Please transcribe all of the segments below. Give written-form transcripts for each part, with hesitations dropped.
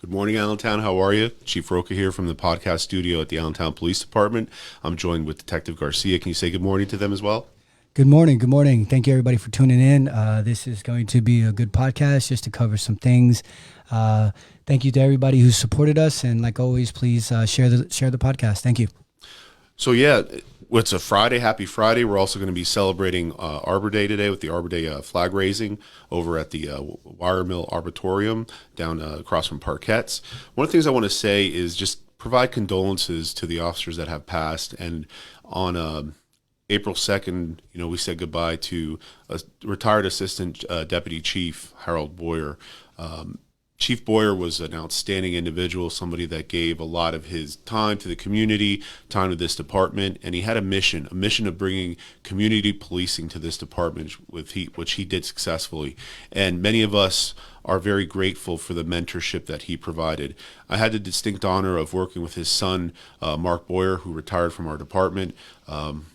Good morning, Allentown. How are you? Chief Roca here from the podcast studio at the Allentown Police Department. I'm joined with Detective Garcia. Can you say good morning to them as well? Good morning. Good morning. Thank you, everybody, for tuning in. This is going to be a good podcast just to cover some things. Uh, Thank you to everybody who supported us, and like always, please share the podcast. Thank you. So yeah, it's a Friday. Happy Friday. We're also going to be celebrating Arbor Day today with the Arbor Day flag raising over at the Wire Mill Arboretum down across from Parkettes. One of the things I want to say is just provide condolences to the officers that have passed. And on April 2nd, we said goodbye to a retired Assistant Deputy Chief Harold Boyer. Chief Boyer was an outstanding individual, somebody that gave a lot of his time to the community, time to this department, and he had a mission of bringing community policing to this department, which he did successfully. And many of us are very grateful for the mentorship that he provided. I had the distinct honor of working with his son, Mark Boyer, who retired from our department.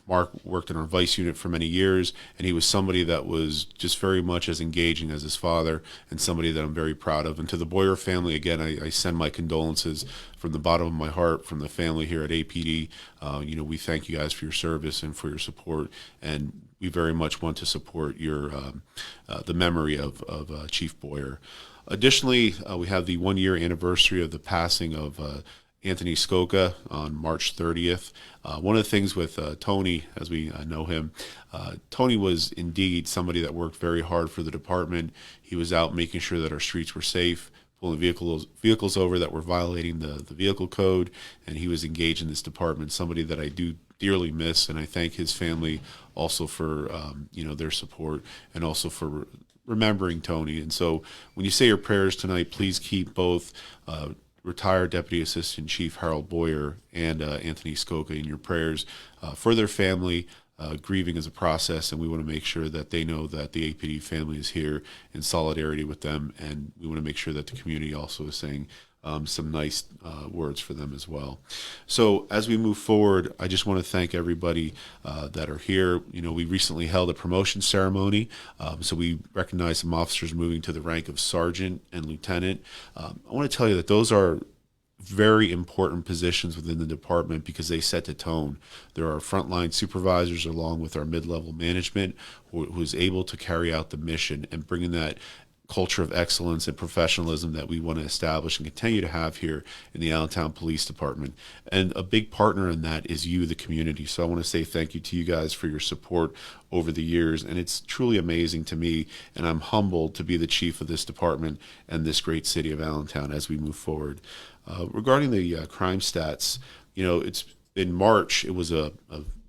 Mark worked in our vice unit for many years, and he was somebody that was just very much as engaging as his father, and somebody that I'm very proud of. And to the Boyer family, again, I send my condolences from the bottom of my heart, from the family here at APD. We thank you guys for your service and for your support, and we very much want to support the memory of Chief Boyer. Additionally, we have the 1 year anniversary of the passing of Anthony Skoka on March 30th. One of the things with Tony, as we know him, Tony was indeed somebody that worked very hard for the department. He was out making sure that our streets were safe, pulling vehicles over that were violating the vehicle code, and he was engaged in this department, somebody that I do dearly miss, and I thank his family also for their support and also for remembering Tony. And so when you say your prayers tonight, please keep both retired Deputy Assistant Chief Harold Boyer and Anthony Skoka in your prayers for their family. Grieving is a process, and we want to make sure that they know that the APD family is here in solidarity with them, and we want to make sure that the community also is saying some nice words for them as well. So as we move forward, I just want to thank everybody that are here. We recently held a promotion ceremony, so we recognize some officers moving to the rank of sergeant and lieutenant. I want to tell you that those are very important positions within the department because they set the tone. There are frontline supervisors along with our mid-level management who is able to carry out the mission and bringing that culture of excellence and professionalism that we want to establish and continue to have here in the Allentown Police Department. And a big partner in that is you, the community. So I want to say thank you to you guys for your support over the years. And it's truly amazing to me, and I'm humbled to be the chief of this department and this great city of Allentown as we move forward. Regarding the crime stats, it's in March. It was a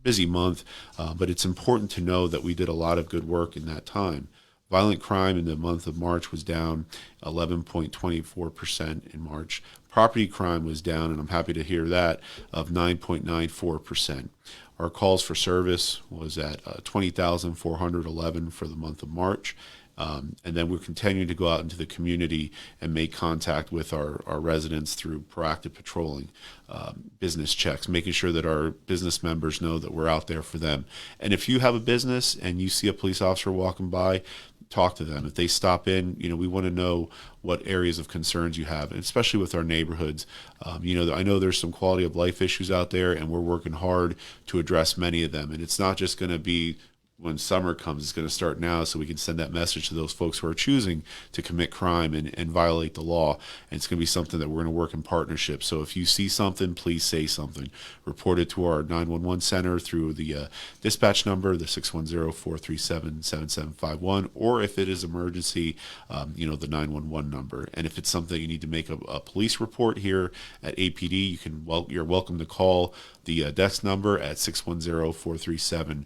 busy month, but it's important to know that we did a lot of good work in that time. Violent crime in the month of March was down 11.24% in March. Property crime was down, and I'm happy to hear that, of 9.94%. Our calls for service was at 20,411 for the month of March. And then we're continuing to go out into the community and make contact with our residents through proactive patrolling, business checks, making sure that our business members know that we're out there for them. And if you have a business and you see a police officer walking by, talk to them. If they stop in, we want to know what areas of concerns you have, and especially with our neighborhoods. I know there's some quality of life issues out there, and we're working hard to address many of them. And it's not just going to be when summer comes. It's going to start now, so we can send that message to those folks who are choosing to commit crime and violate the law. And it's going to be something that we're going to work in partnership. So if you see something, please say something. Report it to our 911 center through the dispatch number, the 610-437-7751, or if it is emergency, the 911 number. And if it's something you need to make a police report here at APD, you're welcome to call the desk number at 610-437-7753.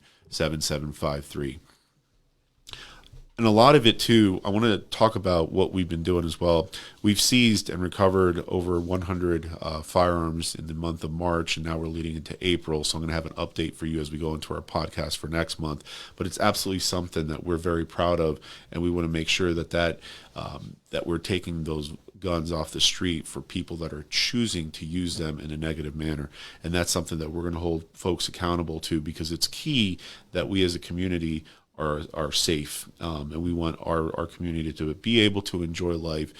And a lot of it too, I want to talk about what we've been doing as well. We've seized and recovered over 100 firearms in the month of March, and now we're leading into April. So I'm going to have an update for you as we go into our podcast for next month. But it's absolutely something that we're very proud of, and we want to make sure that we're taking those guns off the street for people that are choosing to use them in a negative manner. And that's something that we're going to hold folks accountable to, because it's key that we as a community are safe, and we want our community to be able to enjoy life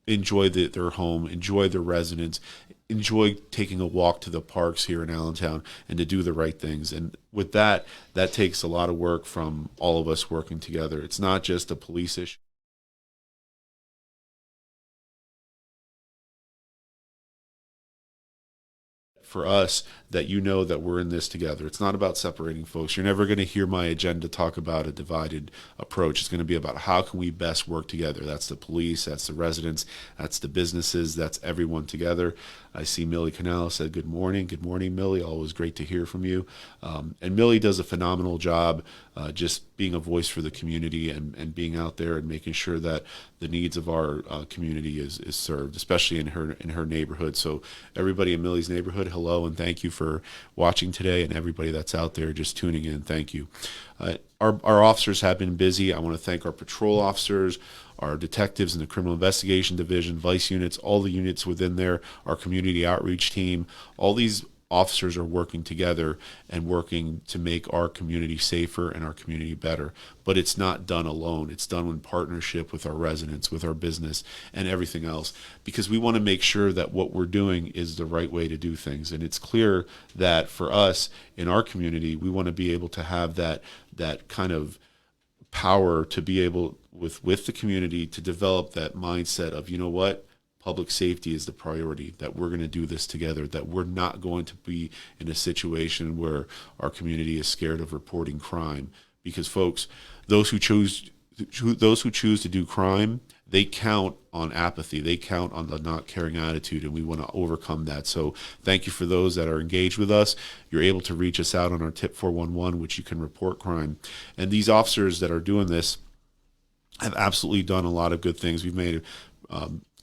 enjoy their home, enjoy their residence, enjoy taking a walk to the parks here in Allentown, and to do the right things. And with that, that takes a lot of work from all of us working together. It's not just a police issue. For us, that you know that we're in this together. It's not about separating folks. You're never going to hear my agenda talk about a divided approach. It's going to be about how can we best work together. That's the police, that's the residents, that's the businesses, that's everyone together. I see Millie Canal said good morning. Good morning, Millie. Always great to hear from you. And Millie does a phenomenal job just being a voice for the community and being out there and making sure that the needs of our community is served, especially in her neighborhood. So everybody in Millie's neighborhood, hello and thank you for watching today, and everybody that's out there just tuning in, thank you. Our officers have been busy. I want to thank our patrol officers, our detectives in the Criminal Investigation Division, vice units, all the units within there, our community outreach team. All these officers are working together and working to make our community safer and our community better. But it's not done alone. It's done in partnership with our residents, with our business, and everything else, because we want to make sure that what we're doing is the right way to do things. And it's clear that for us in our community, we want to be able to have that kind of power to be able with the community to develop that mindset of, you know what, public safety is the priority, that we're going to do this together, that we're not going to be in a situation where our community is scared of reporting crime. Because folks, those who choose to do crime, they count on apathy. They count on the not caring attitude, and we want to overcome that. So thank you for those that are engaged with us. You're able to reach us out on our tip 411, which you can report crime. And these officers that are doing this have absolutely done a lot of good things. We've made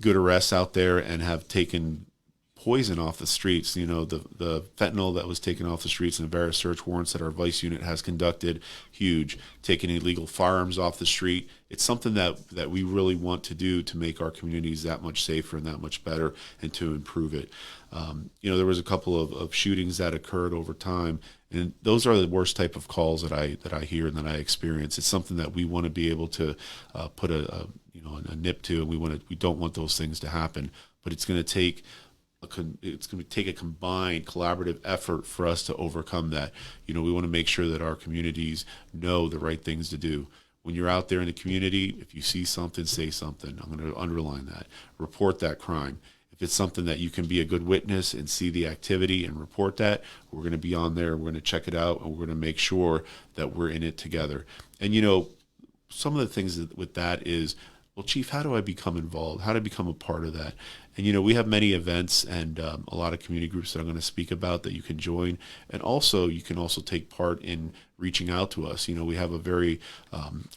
good arrests out there and have taken poison off the streets. You know, the fentanyl that was taken off the streets and the various search warrants that our vice unit has conducted, huge. Taking illegal firearms off the street. It's something that we really want to do to make our communities that much safer and that much better and to improve it. You know, there was a couple of shootings that occurred over time, and those are the worst type of calls that I hear and that I experience. It's something that we want to be able to put a nip to, and we don't want those things to happen. But it's going to take a combined collaborative effort for us to overcome that. You know, we want to make sure that our communities know the right things to do. When you're out there in the community, if you see something, say something. I'm going to underline that. Report that crime. If it's something that you can be a good witness and see the activity and report that, we're going to be on there, we're going to check it out, and we're going to make sure that we're in it together. And, you know, some of the things with that is, well, Chief, how do I become involved? How do I become a part of that? And, you know, we have many events and a lot of community groups that I'm going to speak about that you can join. And also, you can also take part in reaching out to us. You know, we have a very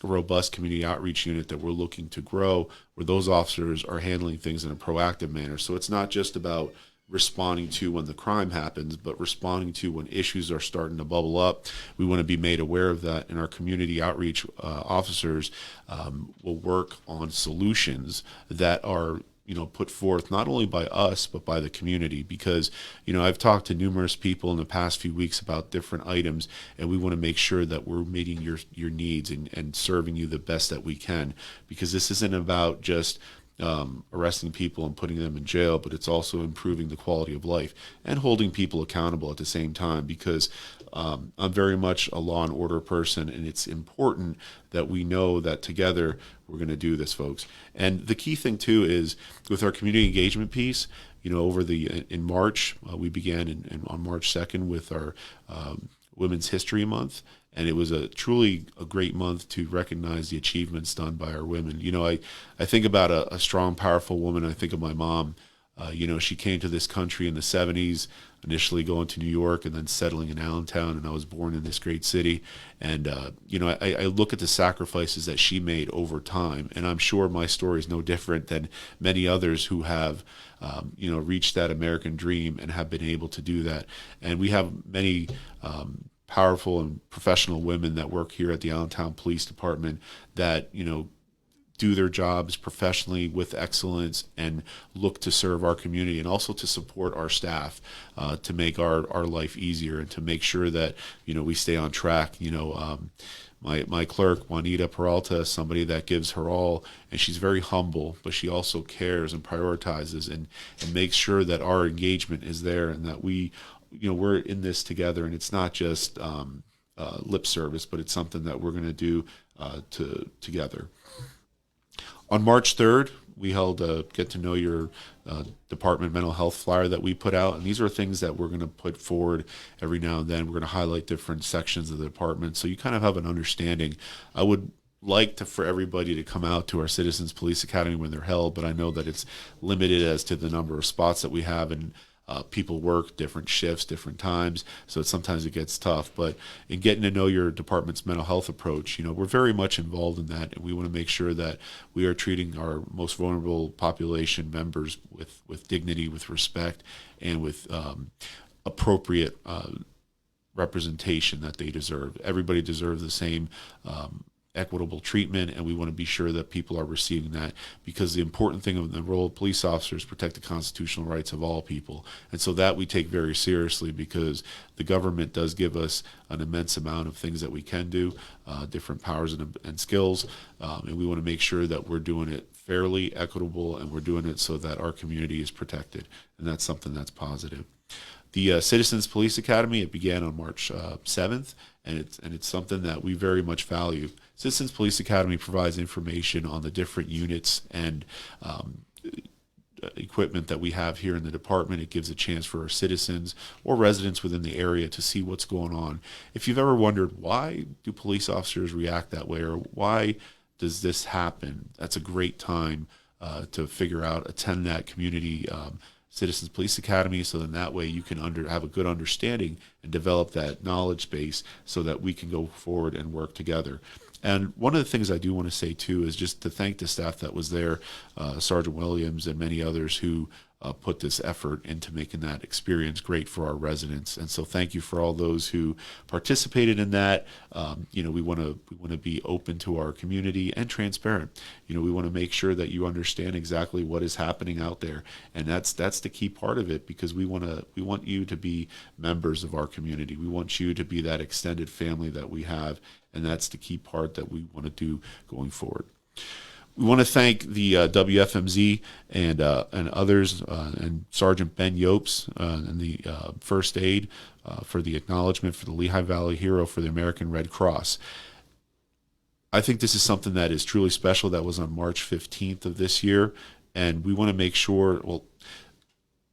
robust community outreach unit that we're looking to grow, where those officers are handling things in a proactive manner. So it's not just about responding to when the crime happens, but responding to when issues are starting to bubble up. We want to be made aware of that, and our community outreach officers will work on solutions that are, you know, put forth not only by us but by the community. Because, you know, I've talked to numerous people in the past few weeks about different items, and we want to make sure that we're meeting your needs and serving you the best that we can, because this isn't about just arresting people and putting them in jail, but it's also improving the quality of life and holding people accountable at the same time. Because I'm very much a law and order person, and it's important that we know that together we're going to do this, folks. And the key thing too is with our community engagement piece. You know, in March, we began on March 2nd with our Women's History Month. And it was truly a great month to recognize the achievements done by our women. You know, I think about a strong, powerful woman. I think of my mom. You know, she came to this country in the 70s, initially going to New York and then settling in Allentown. And I was born in this great city. And, you know, I look at the sacrifices that she made over time. And I'm sure my story is no different than many others who have, you know, reached that American dream and have been able to do that. And we have many powerful and professional women that work here at the Allentown Police Department that, you know, do their jobs professionally with excellence and look to serve our community and also to support our staff, to make our life easier and to make sure that, we stay on track. My clerk, Juanita Peralta, is somebody that gives her all, and she's very humble, but she also cares and prioritizes and makes sure that our engagement is there and that we're in this together, and it's not just lip service, but it's something that we're going to do together. On March 3rd, we held a Get to Know Your Department mental health flyer that we put out. And these are things that we're going to put forward every now and then. We're going to highlight different sections of the department so you kind of have an understanding. I would like for everybody to come out to our Citizens Police Academy when they're held, but I know that it's limited as to the number of spots that we have, and people work different shifts, different times, so sometimes it gets tough. But in getting to know your department's mental health approach, we're very much involved in that, and we want to make sure that we are treating our most vulnerable population members with dignity, with respect, and with appropriate representation that they deserve. Everybody deserves the same equitable treatment, and we want to be sure that people are receiving that, because the important thing of the role of police officers is protect the constitutional rights of all people. And so that we take very seriously, because the government does give us an immense amount of things that we can do, different powers and skills, and we want to make sure that we're doing it fairly, equitable, and we're doing it so that our community is protected, and that's something that's positive. The Citizens Police Academy, it began on March 7th, and it's something that we very much value. Citizens Police Academy provides information on the different units and equipment that we have here in the department. It gives a chance for our citizens or residents within the area to see what's going on. If you've ever wondered, why do police officers react that way, or why does this happen, that's a great time to figure out, attend that community Citizens Police Academy, so then that way you can have a good understanding and develop that knowledge base so that we can go forward and work together. And one of the things I do want to say too is just to thank the staff that was there, Sergeant Williams and many others who put this effort into making that experience great for our residents. And so thank you for all those who participated in that. We want to be open to our community and transparent. We want to make sure that you understand exactly what is happening out there, and that's the key part of it, because we want you to be members of our community. We want you to be that extended family that we have, and that's the key part that we want to do going forward. We want to thank the WFMZ and others, and Sergeant Ben Yopes and the First Aid for the acknowledgement for the Lehigh Valley Hero for the American Red Cross. I think this is something that is truly special. That was on March 15th of this year, and we want to make sure,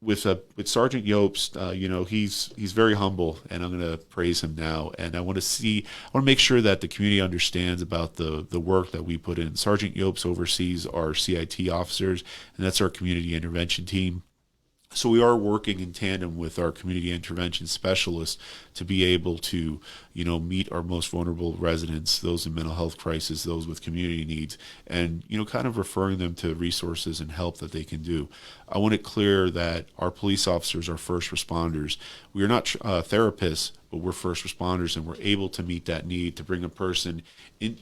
with Sergeant Yopes, he's very humble, and I'm going to praise him now. And I want to make sure that the community understands about the work that we put in. Sergeant Yopes oversees our CIT officers, and that's our community intervention team. So we are working in tandem with our community intervention specialists to be able to, meet our most vulnerable residents, those in mental health crisis, those with community needs, and, kind of referring them to resources and help that they can do. I want it clear that our police officers are first responders. We are not therapists, but we're first responders, and we're able to meet that need to bring a person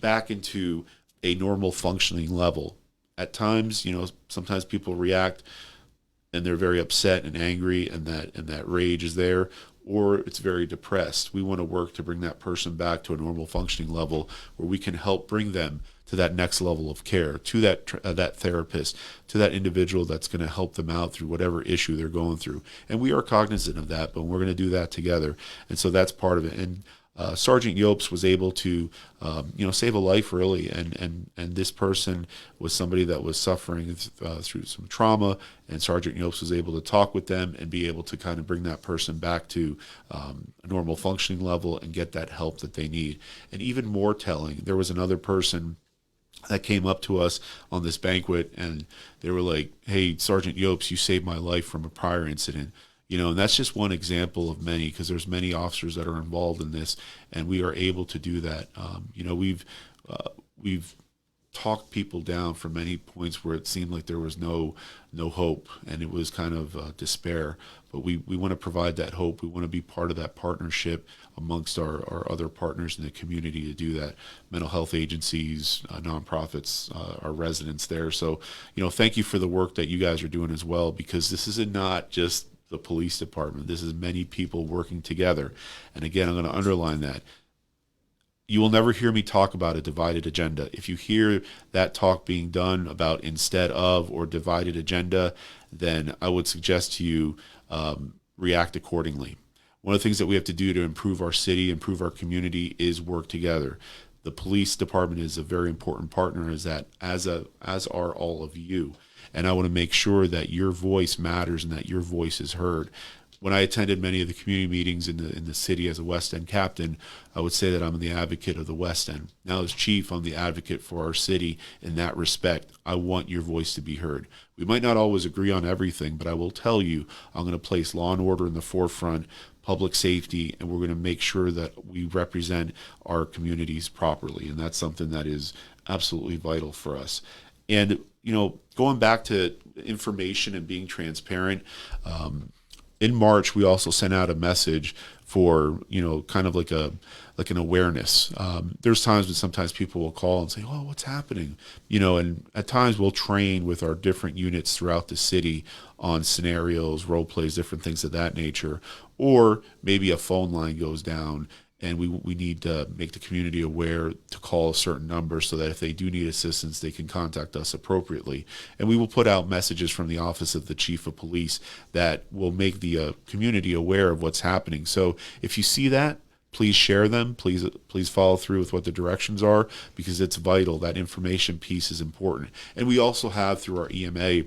back into a normal functioning level. At times, sometimes people react and they're very upset and angry, and that rage is there, or it's very depressed. We want to work to bring that person back to a normal functioning level where we can help bring them to that next level of care, to that therapist, to that individual that's going to help them out through whatever issue they're going through. And we are cognizant of that, but we're going to do that together. And so that's part of it. And Sergeant Yopes was able to, save a life early, and this person was somebody that was suffering through some trauma, and Sergeant Yopes was able to talk with them and be able to kind of bring that person back to a normal functioning level and get that help that they need. And even more telling, there was another person that came up to us on this banquet, and they were like, "Hey, Sergeant Yopes, you saved my life from a prior incident." And that's just one example of many, because there's many officers that are involved in this, and we are able to do that. We've talked people down from many points where it seemed like there was no hope, and it was kind of despair. But we want to provide that hope. We want to be part of that partnership amongst our other partners in the community to do that. Mental health agencies, nonprofits, our residents there. So, thank you for the work that you guys are doing as well, because this is not just the police department. This is many people working together. And again, I'm going to underline that. You will never hear me talk about a divided agenda. If you hear that talk being done about instead of or divided agenda, then I would suggest to you react accordingly. One of the things that we have to do to improve our city, improve our community, is work together. The police department is a very important partner, as are all of you. And I want to make sure that your voice matters and that your voice is heard. When I attended many of the community meetings in the city as a West End captain, I would say that I'm the advocate of the West End. Now as chief, I'm the advocate for our city in that respect. I want your voice to be heard. We might not always agree on everything, but I will tell you, I'm going to place law and order in the forefront, public safety, and we're going to make sure that we represent our communities properly. And that's something that is absolutely vital for us. And, going back to information and being transparent, in March, we also sent out a message for, kind of like an awareness. There's times when sometimes people will call and say, "Oh, what's happening?" And at times we'll train with our different units throughout the city on scenarios, role plays, different things of that nature. Or maybe a phone line goes down and we need to make the community aware to call a certain number so that if they do need assistance, they can contact us appropriately. And we will put out messages from the office of the chief of police that will make the community aware of what's happening. So if you see that, please share them. Please follow through with what the directions are, because it's vital. That information piece is important. And we also have, through our EMA,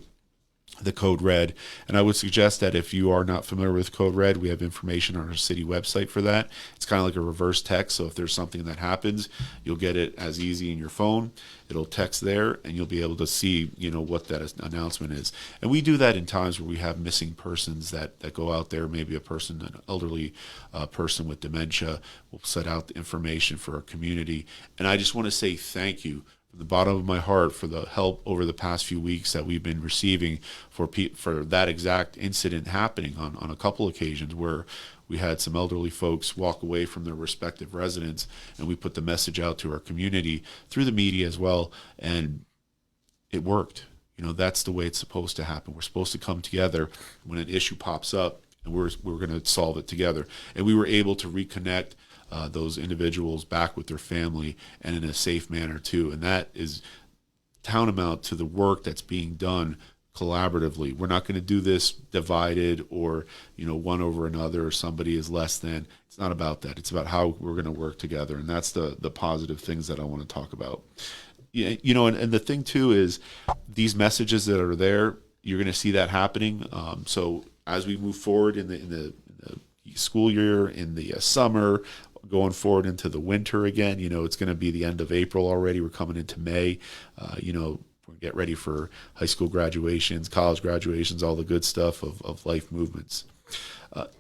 the Code Red. And I would suggest that if you are not familiar with Code Red, we have information on our city website for that. It's kind of like a reverse text. So if there's something that happens, you'll get it as easy in your phone. It'll text there and you'll be able to see, what that announcement is. And we do that in times where we have missing persons that go out there, maybe an elderly person with dementia. We'll set out the information for our community. And I just want to say thank you the bottom of my heart for the help over the past few weeks that we've been receiving for that exact incident happening on a couple occasions where we had some elderly folks walk away from their respective residence, and we put the message out to our community through the media as well, and it worked. That's the way it's supposed to happen. We're supposed to come together when an issue pops up, and we're going to solve it together. And we were able to reconnect those individuals back with their family, and in a safe manner too. And that is tantamount to the work that's being done collaboratively. We're not going to do this divided or, one over another, or somebody is less than. It's not about that. It's about how we're going to work together. And that's the positive things that I want to talk about. And the thing too is these messages that are there, you're going to see that happening. So as we move forward in the school year, in the summer, going forward into the winter again, it's going to be the end of April already. We're coming into May. We're get ready for high school graduations, college graduations, all the good stuff of life movements.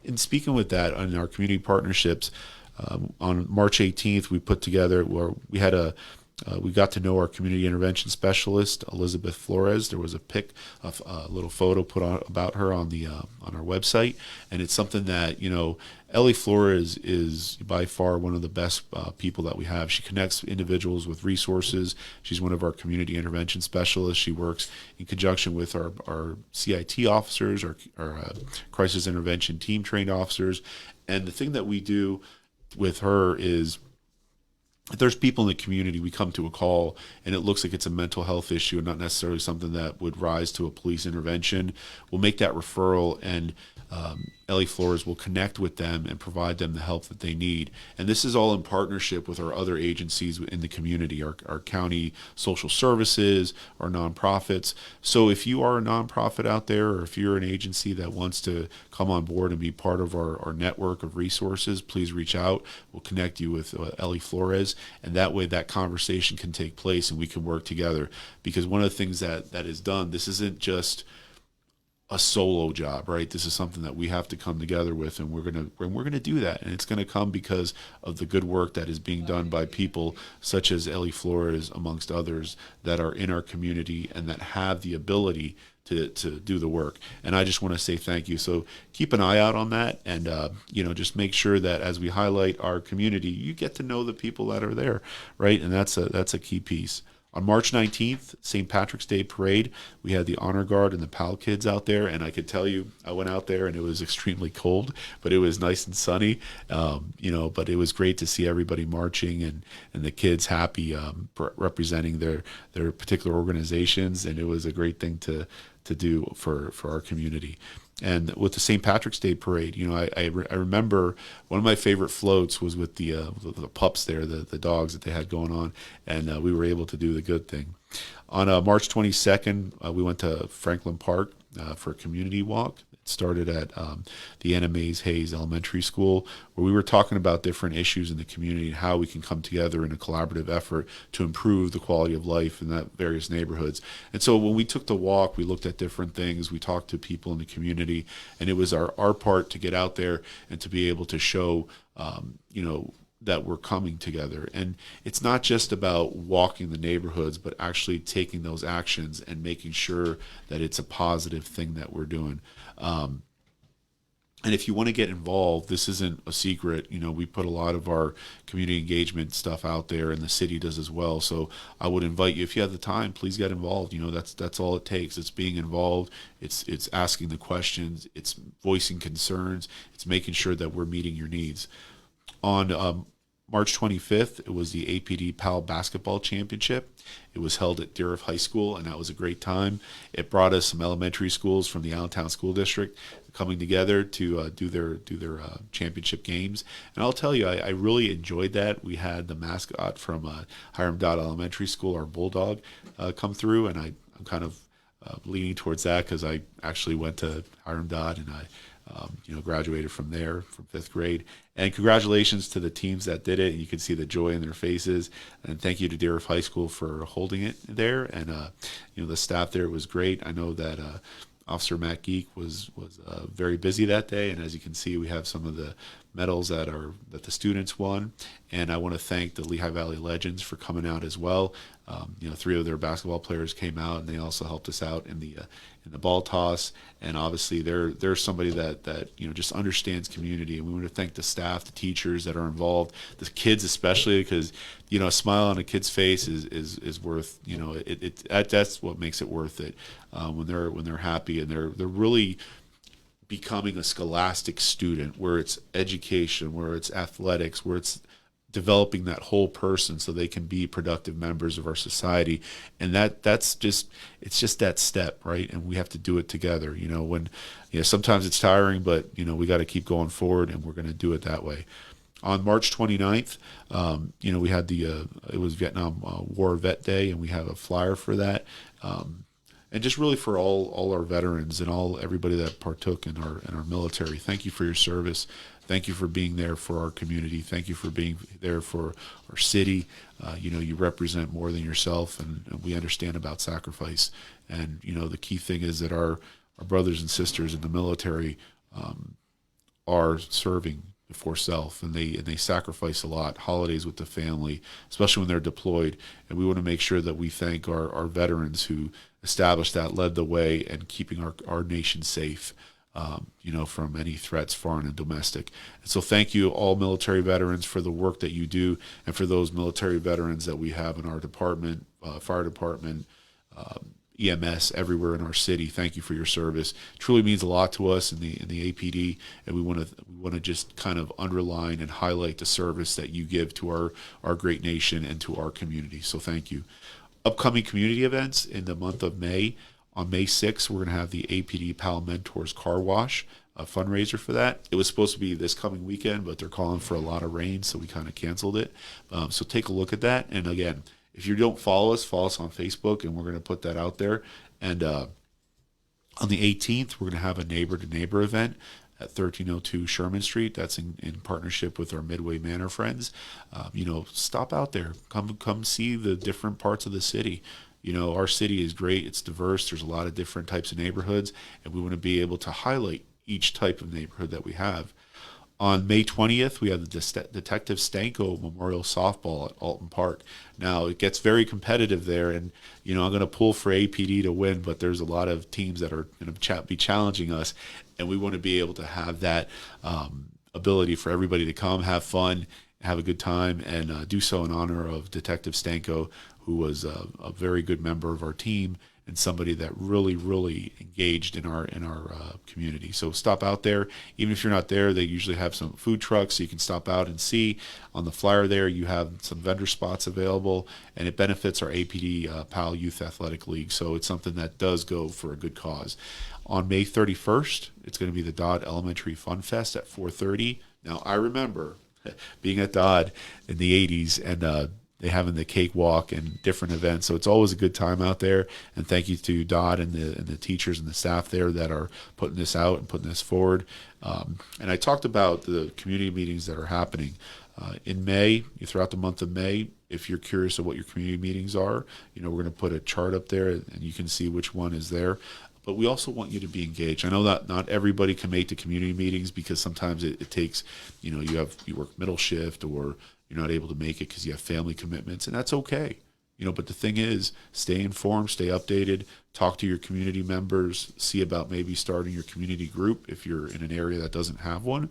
And speaking with that, on our community partnerships, on March 18th, we put together where we had we got to know our community intervention specialist, Elizabeth Flores. There was a little photo put on about her on our website, and it's something that Ellie Flores is by far one of the best people that we have. She connects individuals with resources. She's one of our community intervention specialists. She works in conjunction with our CIT officers, our crisis intervention team trained officers. And the thing that we do with her is, if there's people in the community, we come to a call and it looks like it's a mental health issue and not necessarily something that would rise to a police intervention, we'll make that referral, and Ellie Flores will connect with them and provide them the help that they need. And this is all in partnership with our other agencies in the community, our county social services, our nonprofits. So if you are a nonprofit out there, or if you're an agency that wants to come on board and be part of our network of resources, please reach out. We'll connect you with Ellie Flores, and that way that conversation can take place and we can work together. Because one of the things that is done, this isn't just a solo job, right? This is something that we have to come together with, and we're gonna do that, and it's gonna come because of the good work that is being done by people such as Ellie Flores, amongst others, that are in our community and that have the ability to do the work. And I just want to say thank you. So keep an eye out on that, and just make sure that as we highlight our community, you get to know the people that are there, right? And that's a key piece. On March 19th, St. Patrick's Day Parade, we had the Honor Guard and the PAL kids out there, and I could tell you, I went out there and it was extremely cold, but it was nice and sunny, but it was great to see everybody marching and the kids happy, representing their particular organizations, and it was a great thing to do for our community. And with the St. Patrick's Day Parade, I remember one of my favorite floats was with the pups there, the dogs that they had going on, and we were able to do the good thing. On March 22nd, we went to Franklin Park for a community walk. It started at the Anna Mays Hayes Elementary School, where we were talking about different issues in the community and how we can come together in a collaborative effort to improve the quality of life in that various neighborhoods. And so when we took the walk, we looked at different things. We talked to people in the community, and it was our part to get out there and to be able to show, that we're coming together. And it's not just about walking the neighborhoods, but actually taking those actions and making sure that it's a positive thing that we're doing. And if you want to get involved, this isn't a secret. We put a lot of our community engagement stuff out there, and the city does as well. So I would invite you, if you have the time, please get involved. That's all it takes. It's being involved. It's asking the questions. It's voicing concerns. It's making sure that we're meeting your needs. On March 25th, it was the APD PAL Basketball Championship. It was held at Deeriff High School, and that was a great time. It brought us some elementary schools from the Allentown School District coming together to do their championship games. And I'll tell you, I really enjoyed that. We had the mascot from Hiram Dodd Elementary School, our Bulldog, come through, and I'm kind of leaning towards that because I actually went to Hiram Dodd, and I graduated from there from 5th grade. And congratulations to the teams that did it. You could see the joy in their faces. And thank you to Deeriff High School for holding it there. And the staff there was great. I know that Officer Matt Geek was very busy that day. And as you can see, we have some of the medals that the students won. And I want to thank the Lehigh Valley Legends for coming out as well. 3 of their basketball players came out, and they also helped us out in the ball toss. And obviously, they're somebody that just understands community. And we want to thank the staff, the teachers that are involved, the kids especially, because a smile on a kid's face is worth that's what makes it worth it when they're happy and they're really becoming a scholastic student, where it's education, where it's athletics, where it's developing that whole person so they can be productive members of our society. And it's just that step, right? And we have to do it together. When sometimes it's tiring, but we got to keep going forward, and we're going to do it that way. On March 29th, we had it was Vietnam War Vet Day, and we have a flyer for that. And just really for all our veterans and everybody that partook in our military. Thank you for your service. Thank you for being there for our community. Thank you for being there for our city. You represent more than yourself, and we understand about sacrifice. And the key thing is that our brothers and sisters in the military are serving before self, and they sacrifice a lot. Holidays with the family, especially when they're deployed. And we want to make sure that we thank our veterans who established that, led the way, and keeping our nation safe, from any threats, foreign and domestic. And so thank you, all military veterans, for the work that you do, and for those military veterans that we have in our department, fire department, EMS, everywhere in our city. Thank you for your service. It truly means a lot to us in the APD, and we want to just kind of underline and highlight the service that you give to our great nation and to our community. So thank you. Upcoming community events in the month of May. On May 6th, we're going to have the APD PAL Mentors Car Wash, a fundraiser for that. It was supposed to be this coming weekend, but they're calling for a lot of rain, so we kind of canceled it. So take a look at that. And again, if you don't follow us on Facebook, and we're going to put that out there. And on the 18th, we're going to have a neighbor-to-neighbor event at 1302 Sherman Street. That's in partnership with our Midway Manor friends. Stop out there. Come see the different parts of the city. Our city is great. It's diverse. There's a lot of different types of neighborhoods, and we want to be able to highlight each type of neighborhood that we have. On May 20th, we have the Detective Stanko Memorial Softball at Alton Park. Now, it gets very competitive there, and, I'm going to pull for APD to win, but there's a lot of teams that are going to be challenging us, and we want to be able to have that ability for everybody to come, have fun, have a good time, and do so in honor of Detective Stanko, who was a very good member of our team and somebody that really, really engaged in our community. So stop out there. Even if you're not there, they usually have some food trucks, so you can stop out and see. On the flyer there, you have some vendor spots available, and it benefits our APD PAL Youth Athletic League. So it's something that does go for a good cause. On May 31st, it's going to be the Dodd Elementary Fun Fest at 4:30. Now, I remember being at Dodd in the 80s and they having the cakewalk and different events. So it's always a good time out there. And thank you to Dodd and the teachers and the staff there that are putting this out and putting this forward. And I talked about the community meetings that are happening in May, throughout the month of May. If you're curious of what your community meetings are, we're going to put a chart up there and you can see which one is there. But we also want you to be engaged. I know that not everybody can make the community meetings because sometimes it takes, you work middle shift or you're not able to make it because you have family commitments, and that's okay. But the thing is, stay informed, stay updated, talk to your community members, see about maybe starting your community group if you're in an area that doesn't have one.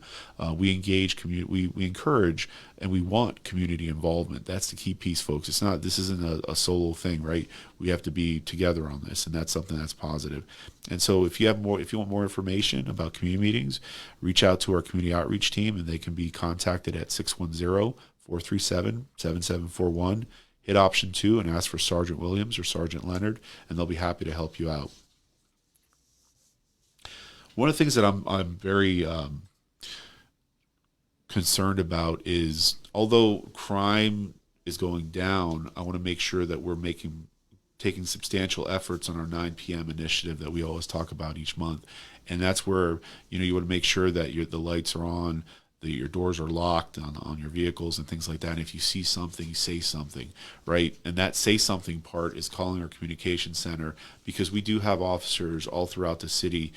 We engage, we encourage, and we want community involvement. That's the key piece, folks. This isn't a solo thing, right? We have to be together on this, and that's something that's positive. And so if you want more information about community meetings, reach out to our community outreach team, and they can be contacted at 610-437-7741. Hit option 2 and ask for Sergeant Williams or Sergeant Leonard, and they'll be happy to help you out. One of the things that I'm very concerned about is, although crime is going down, I want to make sure that we're taking substantial efforts on our 9 p.m. initiative that we always talk about each month. And that's where, you want to make sure that the lights are on, that your doors are locked on your vehicles and things like that. And if you see something, say something, right? And that say something part is calling our communication center, because we do have officers all throughout the city,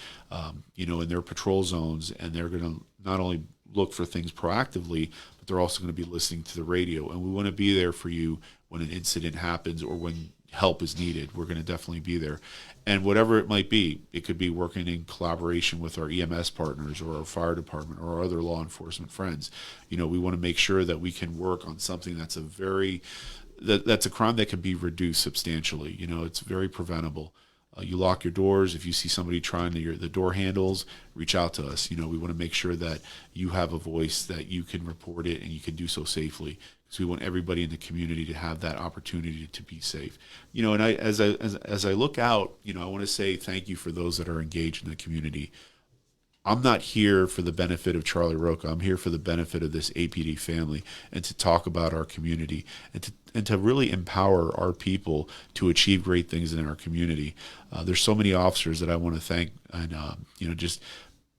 in their patrol zones, and they're going to not only look for things proactively, but they're also going to be listening to the radio. And we want to be there for you when an incident happens or when help is needed. We're going to definitely be there. And whatever it might be, it could be working in collaboration with our EMS partners or our fire department or our other law enforcement friends. We want to make sure that we can work on something that's a crime that can be reduced substantially. It's very preventable. You lock your doors. If you see somebody trying the door handles, reach out to us. We want to make sure that you have a voice, that you can report it, and you can do so safely. So we want everybody in the community to have that opportunity to be safe. And as I look out, I want to say thank you for those that are engaged in the community. I'm not here for the benefit of Charlie Roca. I'm here for the benefit of this APD family, and to talk about our community and to really empower our people to achieve great things in our community. There's so many officers that I want to thank, and just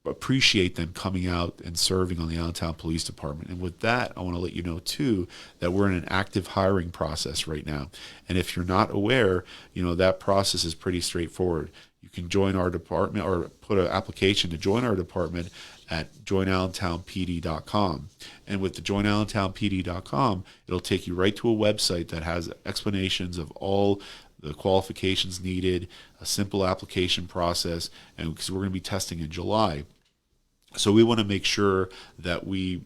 appreciate them coming out and serving on the Allentown Police Department. And with that, I want to let you know too that we're in an active hiring process right now. And if you're not aware, that process is pretty straightforward. You can join our department or put an application to join our department at joinallentownpd.com. And with the joinallentownpd.com, it'll take you right to a website that has explanations of all the qualifications needed, a simple application process, and because we're going to be testing in July. So we want to make sure that we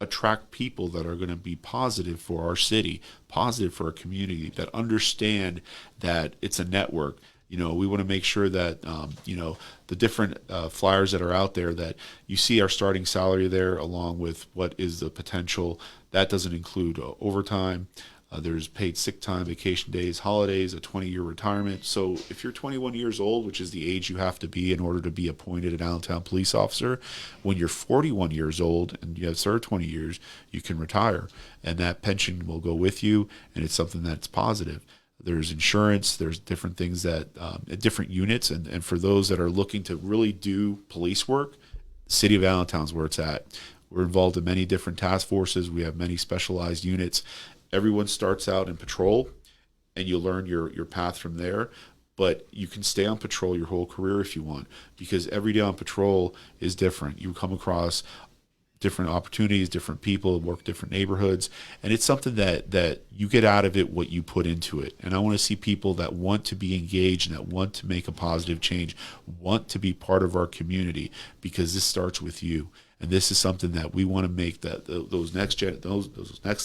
attract people that are going to be positive for our city, positive for our community, that understand that it's a network. We want to make sure that, the different flyers that are out there, that you see our starting salary there along with what is the potential. That doesn't include overtime. There's paid sick time, vacation days, holidays, a 20-year retirement. So if you're 21 years old, which is the age you have to be in order to be appointed an Allentown police officer, when you're 41 years old and you have served 20 years, you can retire. And that pension will go with you, and it's something that's positive. There's insurance, there's different things that, different units. And for those that are looking to really do police work, the city of Allentown is where it's at. We're involved in many different task forces. We have many specialized units. Everyone starts out in patrol, and you learn your path from there. But you can stay on patrol your whole career if you want, because every day on patrol is different. You come across different opportunities, different people, work different neighborhoods, and it's something that you get out of it what you put into it. And I want to see people that want to be engaged and that want to make a positive change, want to be part of our community, because this starts with you. And this is something that we want to make that those next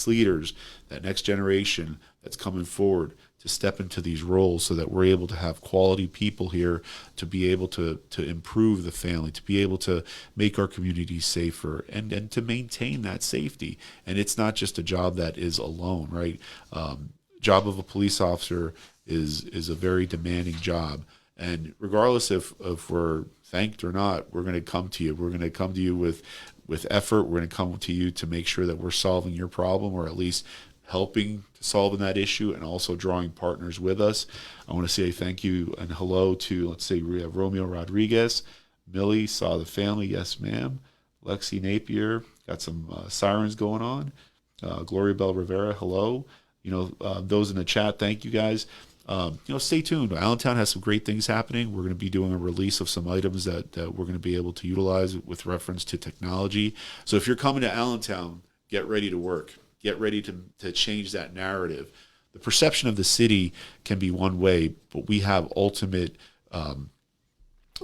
leaders, that next generation that's coming forward, to step into these roles, so that we're able to have quality people here to be able to improve the family, to be able to make our communities safer, and to maintain that safety. And it's not just a job that is alone, right? Job of a police officer is a very demanding job. And regardless if we're thanked or not, we're going to come to you. We're going to come to you with effort. We're going to come to you to make sure that we're solving your problem, or at least helping to solving that issue, and also drawing partners with us. I want to say thank you and hello to, let's say, we have Romeo Rodriguez, Millie, saw the family, yes ma'am, Lexi Napier, got some sirens going on, Gloria Bell Rivera, hello. Those in the chat, thank you guys. Stay tuned. Allentown has some great things happening. We're going to be doing a release of some items that we're going to be able to utilize with reference to technology. So if you're coming to Allentown, get ready to work. Get ready to change that narrative. The perception of the city can be one way, but we have ultimate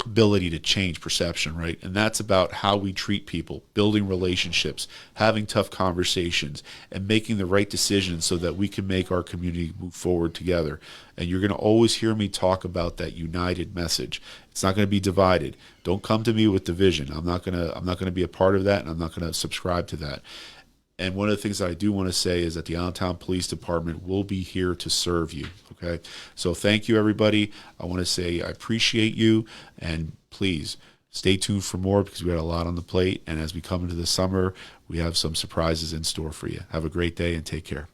ability to change perception, right? And that's about how we treat people, building relationships, having tough conversations, and making the right decisions so that we can make our community move forward together. And you're going to always hear me talk about that united message. It's not going to be divided. Don't come to me with division. I'm not going to be a part of that, and I'm not going to subscribe to that. And one of the things that I do want to say is that the Allentown Police Department will be here to serve you, okay? So thank you, everybody. I want to say I appreciate you, and please stay tuned for more, because we got a lot on the plate. And as we come into the summer, we have some surprises in store for you. Have a great day and take care.